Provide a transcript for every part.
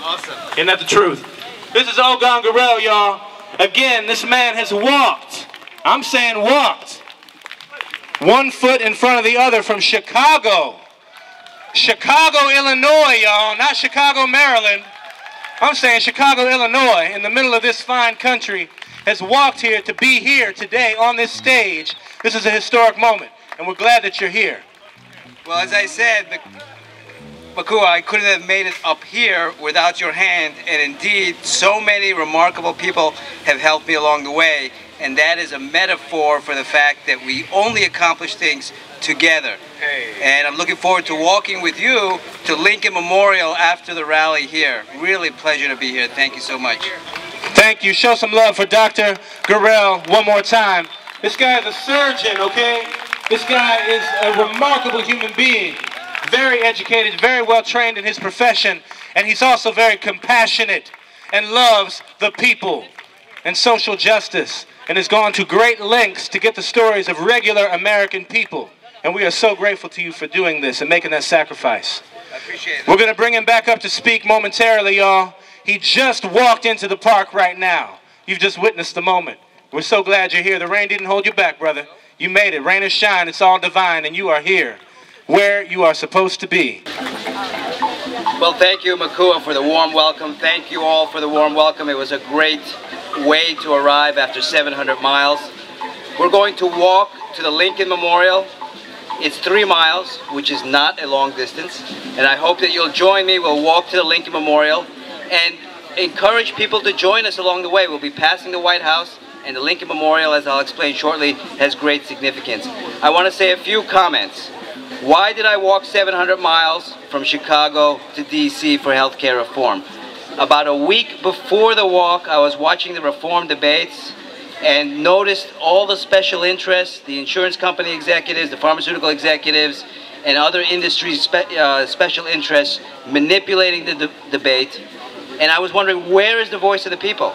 Awesome. Isn't that the truth? This is Ogon Gorell, y'all. Again, this man has walked. I'm saying walked. 1 foot in front of the other from Chicago. Chicago, Illinois, y'all. Not Chicago, Maryland. I'm saying Chicago, Illinois, in the middle of this fine country, has walked here to be here today on this stage. This is a historic moment, and we're glad that you're here. Well, as I said, Makua, I couldn't have made it up here without your hand, and indeed, so many remarkable people have helped me along the way, and that is a metaphor for the fact that we only accomplish things together. Hey. And I'm looking forward to walking with you to Lincoln Memorial after the rally here. Really a pleasure to be here. Thank you so much. Thank you. Show some love for Dr. Gorell one more time. This guy is a surgeon, okay? This guy is a remarkable human being. Very educated, very well trained in his profession, and he's also very compassionate and loves the people and social justice, and has gone to great lengths to get the stories of regular American people. And we are so grateful to you for doing this and making that sacrifice. I appreciate it. We're going to bring him back up to speak momentarily, y'all. He just walked into the park right now. You've just witnessed the moment. We're so glad you're here. The rain didn't hold you back, brother. You made it. Rain or shine, it's all divine, and you are here where you are supposed to be. Well, thank you, Makua, for the warm welcome. Thank you all for the warm welcome. It was a great way to arrive after 700 miles. We're going to walk to the Lincoln Memorial. It's 3 miles, which is not a long distance, and I hope that you'll join me. We'll walk to the Lincoln Memorial and encourage people to join us along the way. We'll be passing the White House, and the Lincoln Memorial, as I'll explain shortly, has great significance. I want to say a few comments. Why did I walk 700 miles from Chicago to DC for healthcare reform? About a week before the walk, I was watching the reform debates and noticed all the special interests, the insurance company executives, the pharmaceutical executives, and other industry special interests manipulating the debate. And I was wondering, where is the voice of the people?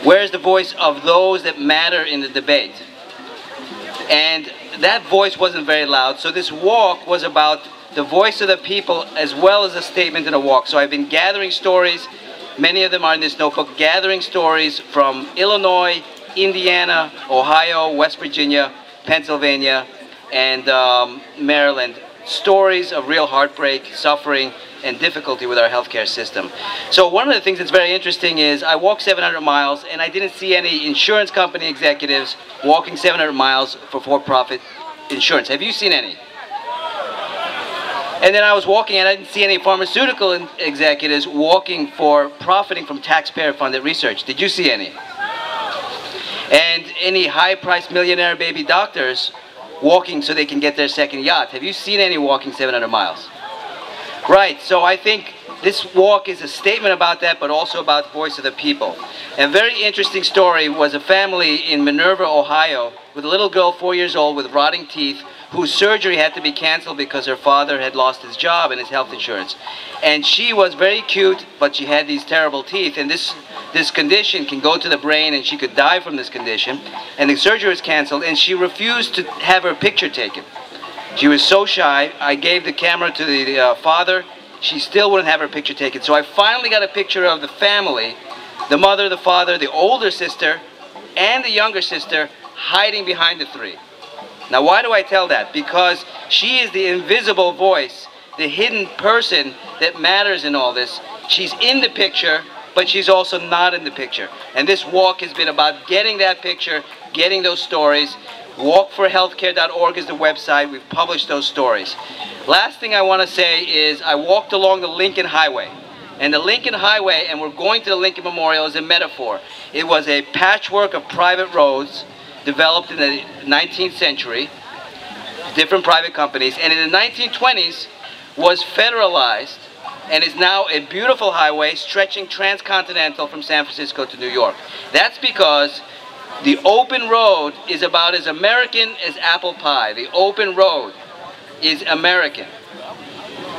Where is the voice of those that matter in the debate? And that voice wasn't very loud, so this walk was about the voice of the people as well as a statement in a walk. So I've been gathering stories, many of them are in this notebook, gathering stories from Illinois, Indiana, Ohio, West Virginia, Pennsylvania, and Maryland. Stories of real heartbreak, suffering, and difficulty with our healthcare system. So one of the things that's very interesting is I walked 700 miles and I didn't see any insurance company executives walking 700 miles for-profit insurance. Have you seen any? And then I was walking and I didn't see any pharmaceutical executives walking for profiting from taxpayer-funded research. Did you see any? And any high-priced millionaire baby doctors walking so they can get their second yacht. Have you seen any walking 700 miles? Right, so I think this walk is a statement about that, but also about the voice of the people. And a very interesting story was a family in Minerva, Ohio, with a little girl 4 years old with rotting teeth, whose surgery had to be canceled because her father had lost his job and his health insurance. And she was very cute, but she had these terrible teeth, and this condition can go to the brain, and she could die from this condition. And the surgery was canceled, and she refused to have her picture taken. She was so shy. I gave the camera to the father. She still wouldn't have her picture taken. So I finally got a picture of the family, the mother, the father, the older sister, and the younger sister hiding behind the three. Now, why do I tell that? Because she is the invisible voice, the hidden person that matters in all this. She's in the picture, but she's also not in the picture. And this walk has been about getting that picture, getting those stories. Walkforhealthcare.org is the website. We've published those stories. Last thing I want to say is I walked along the Lincoln Highway. And the Lincoln Highway, and we're going to the Lincoln Memorial, is a metaphor. It was a patchwork of private roads developed in the 19th century, different private companies, and in the 1920s was federalized and is now a beautiful highway stretching transcontinental from San Francisco to New York. That's because the open road is about as American as apple pie. The open road is American.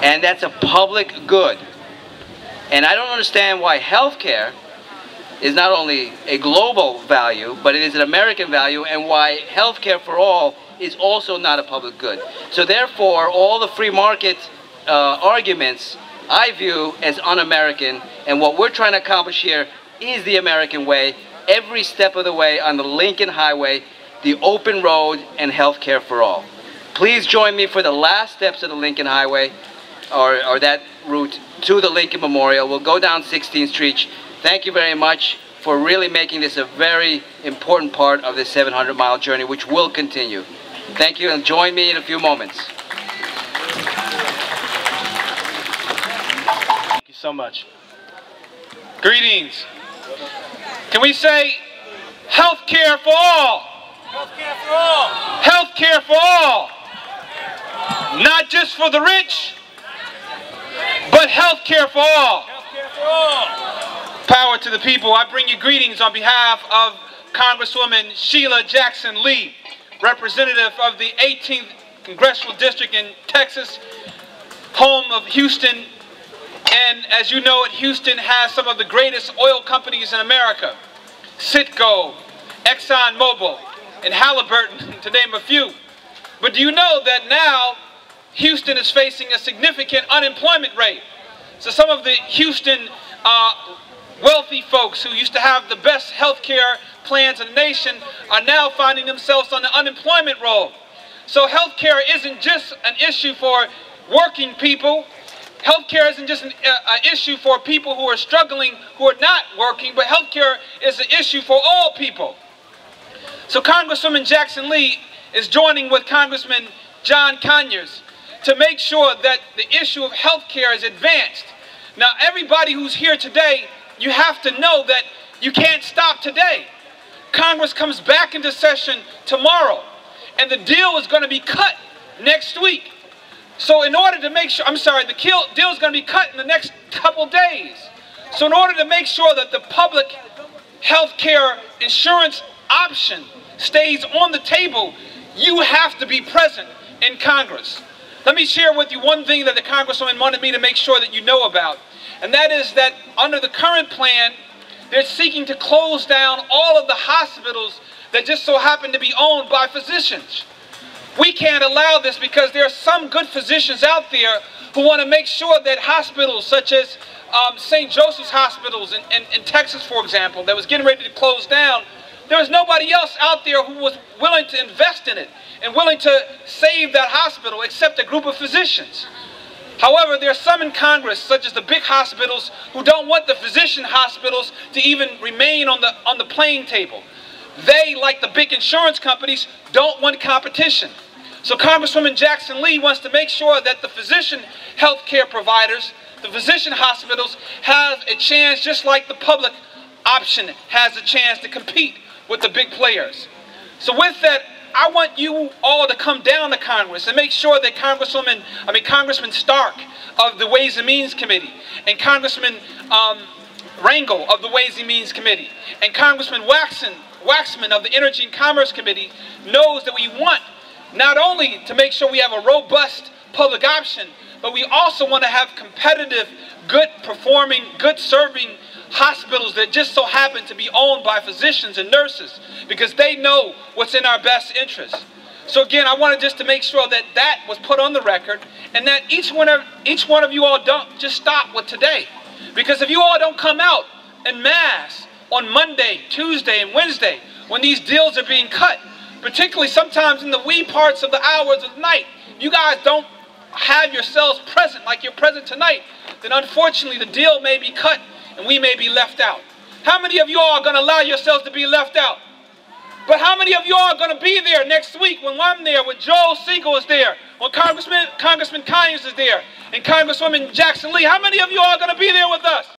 And that's a public good. And I don't understand why healthcare is not only a global value, but it is an American value, and why healthcare for all is also not a public good. So therefore, all the free market arguments I view as un-American, and what we're trying to accomplish here is the American way, every step of the way on the Lincoln Highway, the open road, and health care for all. Please join me for the last steps of the Lincoln Highway, or that route to the Lincoln Memorial. We'll go down 16th Street. Thank you very much for really making this a very important part of this 700-mile journey, which will continue. Thank you, and join me in a few moments. Thank you so much. Greetings. Can we say health care for all? Health care for all. Health care for all. Not just for the rich, but health care for all. Health care for all. Power to the people. I bring you greetings on behalf of Congresswoman Sheila Jackson Lee, representative of the 18th Congressional District in Texas, home of Houston. And as you know, Houston has some of the greatest oil companies in America. Citgo, ExxonMobil, and Halliburton, to name a few. But do you know that now Houston is facing a significant unemployment rate? So some of the Houston wealthy folks who used to have the best health care plans in the nation are now finding themselves on the unemployment roll. So health care isn't just an issue for working people. Health care isn't just an issue for people who are struggling, who are not working, but health care is an issue for all people. So Congresswoman Jackson Lee is joining with Congressman John Conyers to make sure that the issue of health care is advanced. Now, everybody who's here today, you have to know that you can't stop today. Congress comes back into session tomorrow, and the deal is going to be cut next week. So in order to make sure, the deal is going to be cut in the next couple days. So in order to make sure that the public health care insurance option stays on the table, you have to be present in Congress. Let me share with you one thing that the Congresswoman wanted me to make sure that you know about. And that is that under the current plan, they're seeking to close down all of the hospitals that just so happen to be owned by physicians. We can't allow this because there are some good physicians out there who want to make sure that hospitals such as St. Joseph's Hospitals in Texas, for example, that was getting ready to close down, there was nobody else out there who was willing to invest in it and willing to save that hospital except a group of physicians. However, there are some in Congress, such as the big hospitals, who don't want the physician hospitals to even remain on the playing table. They, like the big insurance companies, don't want competition. So Congresswoman Jackson Lee wants to make sure that the physician health care providers, the physician hospitals, have a chance, just like the public option has a chance to compete with the big players. So with that, I want you all to come down to Congress and make sure that Congressman Stark of the Ways and Means Committee, and Congressman Rangel of the Ways and Means Committee, and Congressman Waxman of the Energy and Commerce Committee knows that we want not only to make sure we have a robust public option, but we also want to have competitive, good performing, good serving hospitals that just so happen to be owned by physicians and nurses, because they know what's in our best interest. So again, I wanted just to make sure that that was put on the record, and that each one of you all don't just stop with today. Because if you all don't come out en masse on Monday, Tuesday, and Wednesday, when these deals are being cut, particularly sometimes in the wee parts of the hours of the night, you guys don't have yourselves present like you're present tonight, then unfortunately the deal may be cut and we may be left out. How many of you all are going to allow yourselves to be left out? But how many of you all are going to be there next week when I'm there, when Joel Siegel is there, when Congressman Conyers is there, and Congresswoman Jackson Lee? How many of you all are going to be there with us?